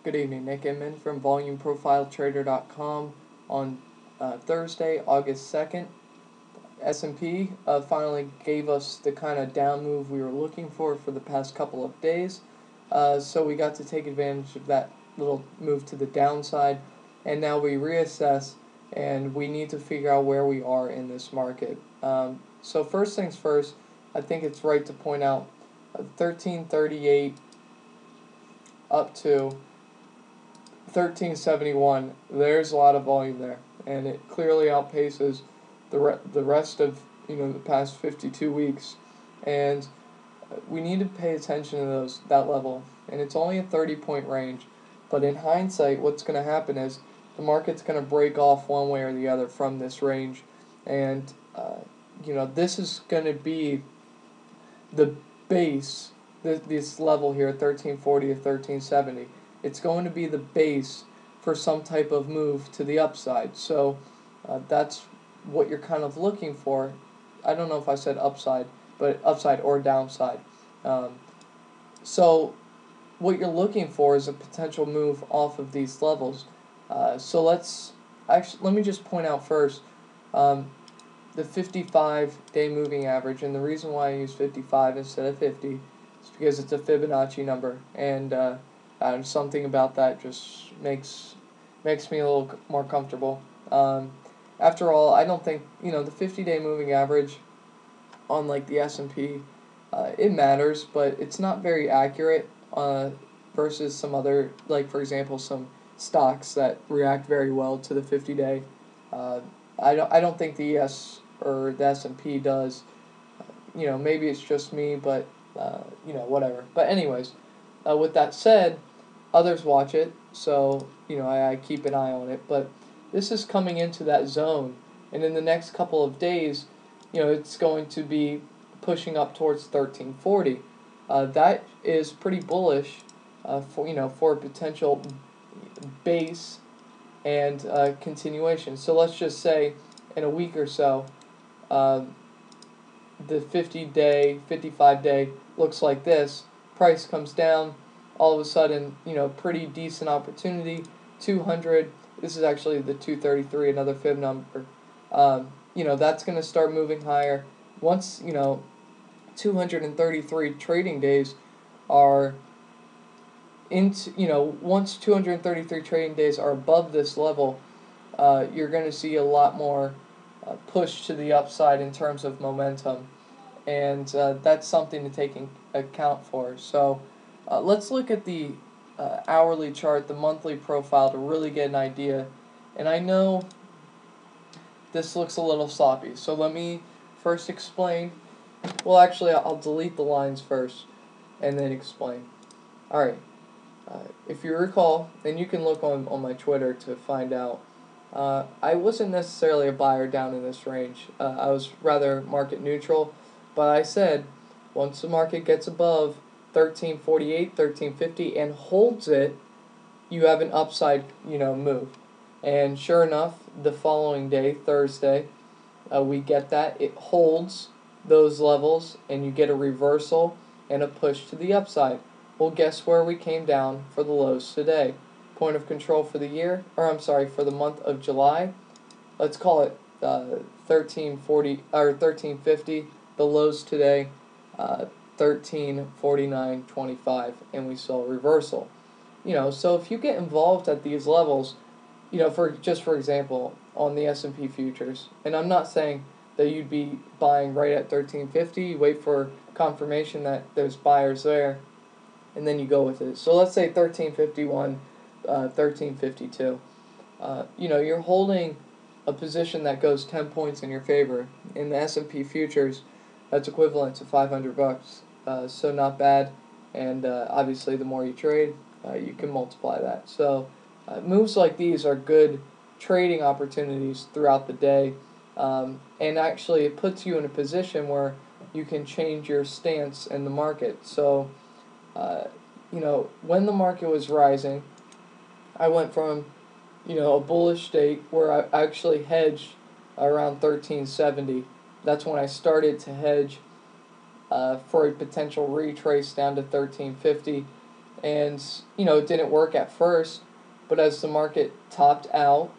Good evening, Nick Inman from VolumeProfileTrader.com on Thursday, August 2nd. S&P finally gave us the kind of down move we were looking for the past couple of days. So we got to take advantage of that little move to the downside, and now we reassess and we need to figure out where we are in this market. So first things first, I think it's right to point out 1338 up to 1371. There's a lot of volume there, and it clearly outpaces the rest of the past 52 weeks, and we need to pay attention to that level. And it's only a 30-point range, but in hindsight, what's going to happen is the market's going to break off one way or the other from this range, and this is going to be the base. This level here, 1340 to 1370. It's going to be the base for some type of move to the upside. So that's what you're kind of looking for. I don't know if I said upside, but upside or downside. So what you're looking for is a potential move off of these levels. So let me just point out first the 55-day moving average, and the reason why I use 55 instead of 50 is because it's a Fibonacci number, and something about that just makes me a little more comfortable. After all, I don't think the 50-day moving average on like the S&P, it matters, but it's not very accurate versus some other, like for example, some stocks that react very well to the 50-day. I don't think the ES or the S&P does. Maybe it's just me, but whatever. But anyways, with that said, others watch it, so I keep an eye on it. But this is coming into that zone, and in the next couple of days, it's going to be pushing up towards 1340. That is pretty bullish for a potential base and continuation. So let's just say in a week or so, the 50-day, 55-day looks like this. Price comes down. All of a sudden, pretty decent opportunity. 200. This is actually the 233, another fib number. That's going to start moving higher. Once 233 trading days are once 233 trading days are above this level, you're going to see a lot more push to the upside in terms of momentum, and that's something to take into account for. So let's look at the hourly chart, the monthly profile, to really get an idea. And I know this looks a little sloppy, so let me first explain. Well, actually, I'll delete the lines first and then explain. Alright, if you recall, and you can look on my Twitter to find out, I wasn't necessarily a buyer down in this range. I was rather market neutral, but I said once the market gets above 1348, 1350, and holds it, you have an upside, move. And sure enough, the following day, Thursday, we get that. It holds those levels, and you get a reversal and a push to the upside. Well, guess where we came down for the lows today? Point of control for the year, for the month of July. Let's call it 1340 or 1350. The lows today, 1349.25, and we saw a reversal. So if you get involved at these levels, for example, on the S&P futures, and I'm not saying that you'd be buying right at 1350, you wait for confirmation that there's buyers there, and then you go with it. So let's say 1351, 1352. You're holding a position that goes 10 points in your favor. In the S&P futures, that's equivalent to $500. So not bad, and obviously the more you trade, you can multiply that. So moves like these are good trading opportunities throughout the day, and actually it puts you in a position where you can change your stance in the market. So when the market was rising, I went from a bullish state where I actually hedged around 1370. That's when I started to hedge for a potential retrace down to 1350, and it didn't work at first, but as the market topped out,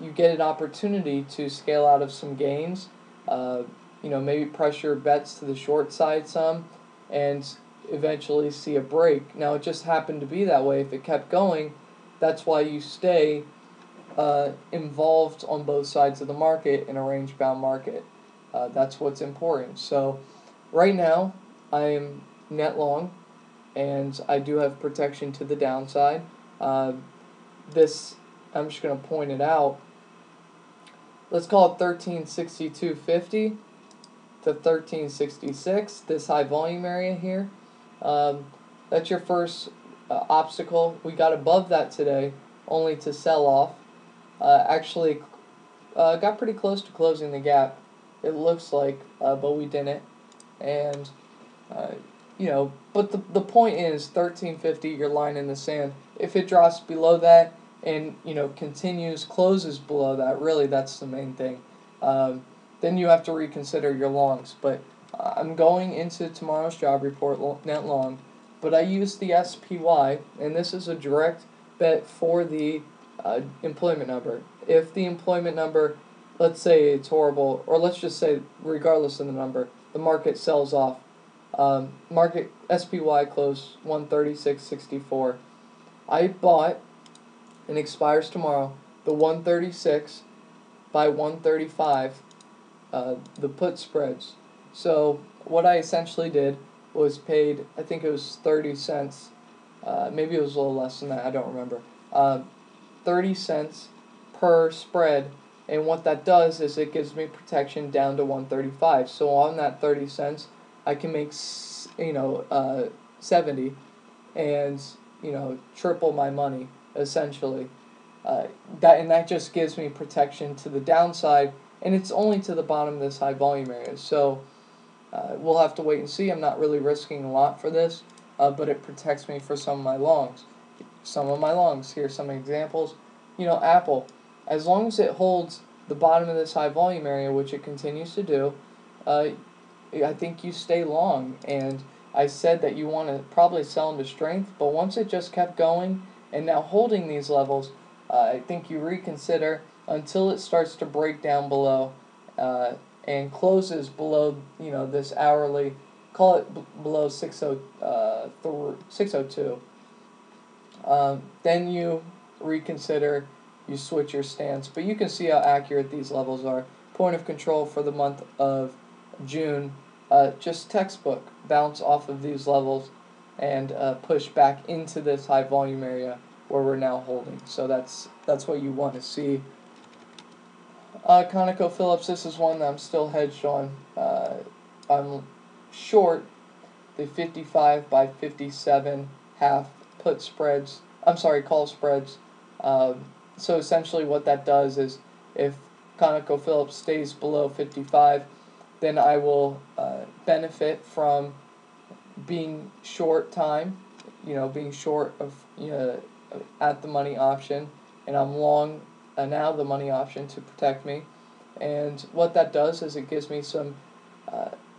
you get an opportunity to scale out of some gains, maybe pressure bets to the short side some, and eventually see a break. Now it just happened to be that way. If it kept going, that's why you stay involved on both sides of the market in a range-bound market. That's what's important. So right now, I am net long, and I do have protection to the downside. This, I'm just going to point it out. Let's call it 1362.50 to 1366, this high volume area here. That's your first obstacle. We got above that today, only to sell off. Actually, got pretty close to closing the gap, it looks like, but we didn't. And, but the point is 1350, your line in the sand. If it drops below that and, continues, closes below that, really that's the main thing. Then you have to reconsider your longs. But I'm going into tomorrow's job report net long, but I use the SPY, and this is a direct bet for the employment number. If the employment number, let's say it's horrible, or let's just say regardless of the number, the market sells off. Market SPY closed 136.64. I bought, and expires tomorrow, the 136 by 135, the put spreads. So what I essentially did was paid, I think it was 30 cents, maybe it was a little less than that, I don't remember, 30 cents per spread, and what that does is it gives me protection down to 135. So on that 30 cents, I can make 70, and triple my money essentially. That just gives me protection to the downside, and it's only to the bottom of this high volume area. So we'll have to wait and see. I'm not really risking a lot for this, but it protects me for some of my longs. Here's some examples. Apple, as long as it holds the bottom of this high volume area, which it continues to do, I think you stay long. And I said that you want to probably sell into strength, but once it just kept going and now holding these levels, I think you reconsider until it starts to break down below and closes below, this hourly, call it below 602. Then you reconsider, you switch your stance. But you can see how accurate these levels are. Point of control for the month of June, just textbook, bounce off of these levels and push back into this high volume area where we're now holding. So that's what you want to see. ConocoPhillips, this is one that I'm still hedged on. I'm short the 55 by 57 half put spreads. Call spreads. So essentially what that does is if ConocoPhillips stays below 55, then I will benefit from being short time, being short of, at the money option, and I'm long now the money option to protect me. And what that does is it gives me some,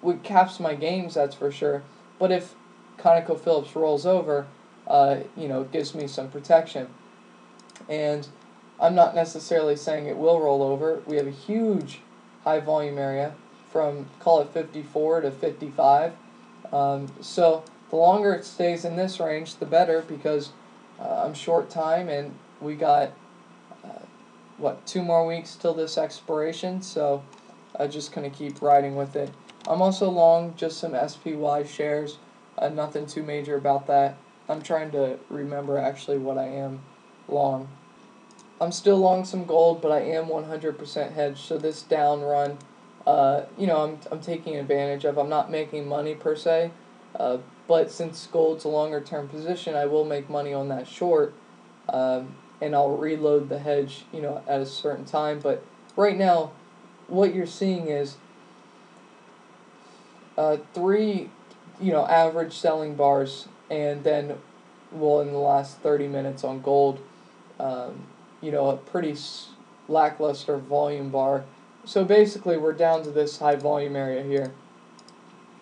it caps my gains, that's for sure. But if ConocoPhillips rolls over, it gives me some protection. And I'm not necessarily saying it will roll over. We have a huge high volume area from, call it 54 to 55. So the longer it stays in this range, the better, because I'm short time and we got, 2 more weeks till this expiration, so I'm just going to keep riding with it. I'm also long just some SPY shares, nothing too major about that. I'm trying to remember actually what I am long. I'm still long some gold, but I am 100% hedged, so this down run, I'm taking advantage of. I'm not making money per se, but since gold's a longer term position, I will make money on that short, and I'll reload the hedge, at a certain time. But right now, what you're seeing is 3, average selling bars, and then, in the last 30 minutes on gold, a pretty lackluster volume bar. So basically, we're down to this high volume area here.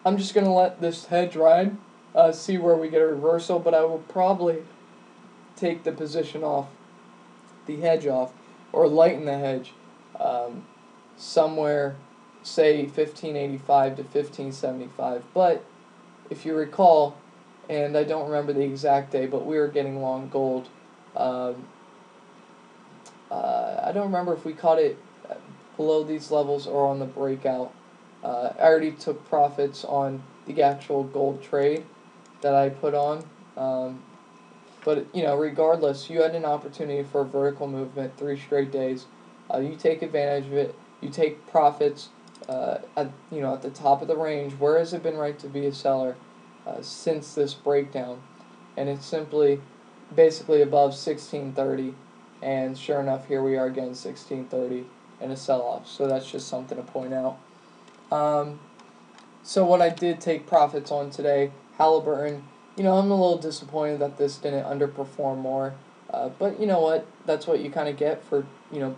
I'm just going to let this hedge ride see where we get a reversal, but I will probably take the position off, the hedge off, or lighten the hedge somewhere, say 1585 to 1575. But if you recall, and I don't remember the exact day, but we were getting long gold. I don't remember if we caught it below these levels or on the breakout. I already took profits on the actual gold trade that I put on. But, regardless, you had an opportunity for a vertical movement 3 straight days. You take advantage of it. You take profits at the top of the range. Where has it been right to be a seller since this breakdown? And it's simply basically above 1630. And sure enough, here we are again, 1630 and a sell-off. So that's just something to point out. So what I did take profits on today, Halliburton. I'm a little disappointed that this didn't underperform more. But you know what? That's what you kind of get for,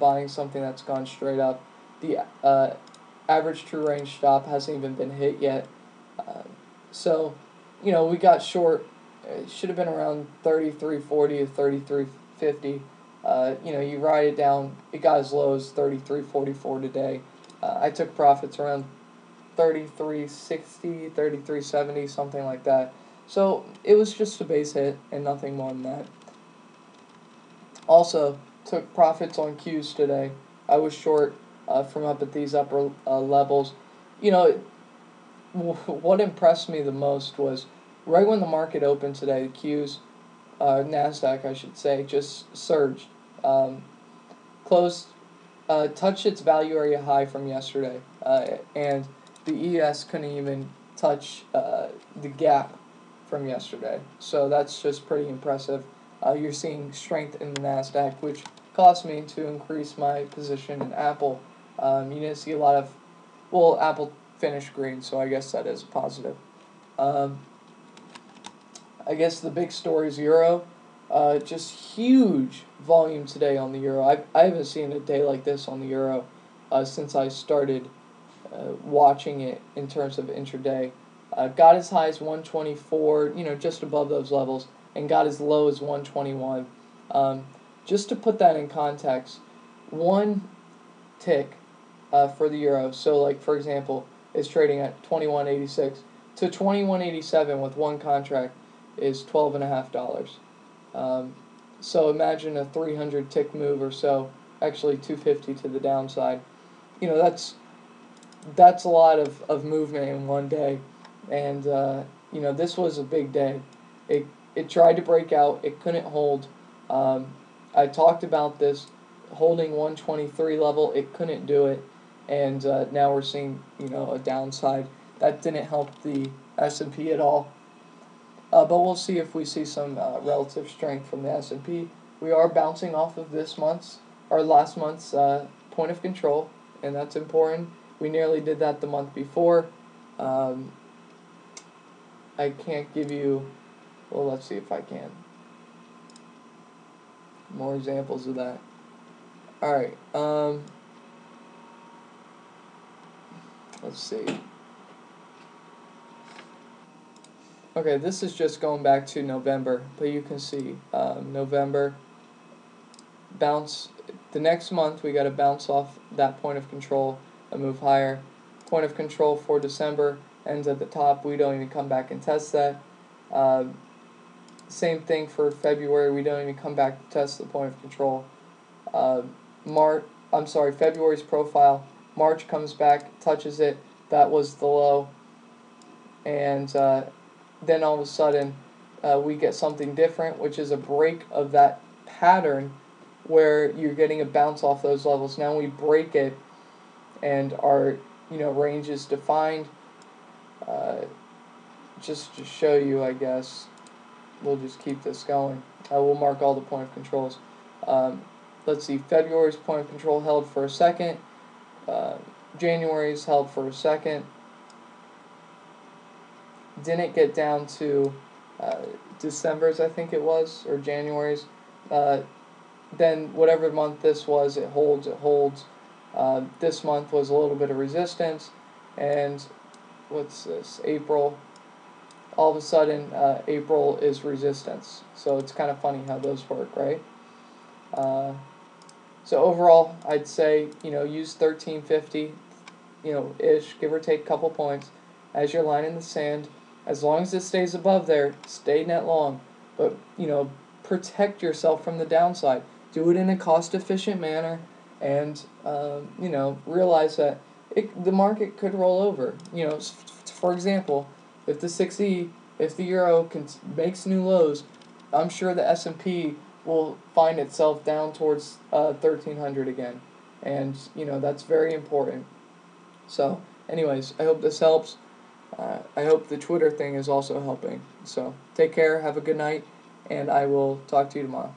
buying something that's gone straight up. The average true range stop hasn't even been hit yet. So, we got short. It should have been around 33.40 to 33.50. You ride it down. It got as low as 33.44 today. I took profits around 33.60, 33.70, something like that. So it was just a base hit and nothing more than that. Also, took profits on Qs today. I was short from up at these upper levels. What impressed me the most was right when the market opened today, the Qs, NASDAQ I should say, just surged. Closed, touched its value area high from yesterday, and the ES couldn't even touch the gap from yesterday. So that's just pretty impressive. You're seeing strength in the NASDAQ, which caused me to increase my position in Apple. You didn't see a lot of, Apple finished green, so I guess that is a positive. I guess the big story is Euro. Just huge volume today on the Euro. I haven't seen a day like this on the Euro since I started watching it in terms of intraday. Got as high as 124, just above those levels, and got as low as 121. Just to put that in context, one tick for the Euro, so like for example, is trading at 21.86 to 21.87 with one contract is $12.50. So imagine a 300 tick move or so, actually 250 to the downside. That's a lot of movement in one day, and this was a big day. It tried to break out, it couldn't hold. I talked about this holding 123 level, it couldn't do it, and now we're seeing a downside. That didn't help the S&P at all. But we'll see if we see some relative strength from the S&P. We are bouncing off of last month's point of control, and that's important. We nearly did that the month before. I can't give you, let's see if I can. More examples of that. Alright, let's see. Okay, this is just going back to November, but you can see November bounce. The next month we got to bounce off that point of control and move higher. Point of control for December ends at the top. We don't even come back and test that. Same thing for February. We don't even come back to test the point of control. February's profile. March comes back, touches it. That was the low, and then all of a sudden we get something different, which is a break of that pattern where you're getting a bounce off those levels. Now we break it, and our range is defined. Just to show you, I guess, we'll just keep this going. We'll mark all the point of controls. Let's see, February's point of control held for a second. January's held for a second. Didn't get down to December's, I think it was, or January's. Then whatever month this was, it holds. This month was a little bit of resistance, and what's this? April. all of a sudden April is resistance. So it's kind of funny how those work, right? So overall, I'd say, use 1350, ish, give or take a couple points, as your line in the sand. As long as it stays above there, stay net long. But, protect yourself from the downside. Do it in a cost-efficient manner, and, realize that the market could roll over. For example, if the euro makes new lows, I'm sure the S&P will find itself down towards 1300 again, and that's very important. So, anyways, I hope this helps. I hope the Twitter thing is also helping. So, take care, have a good night, and I will talk to you tomorrow.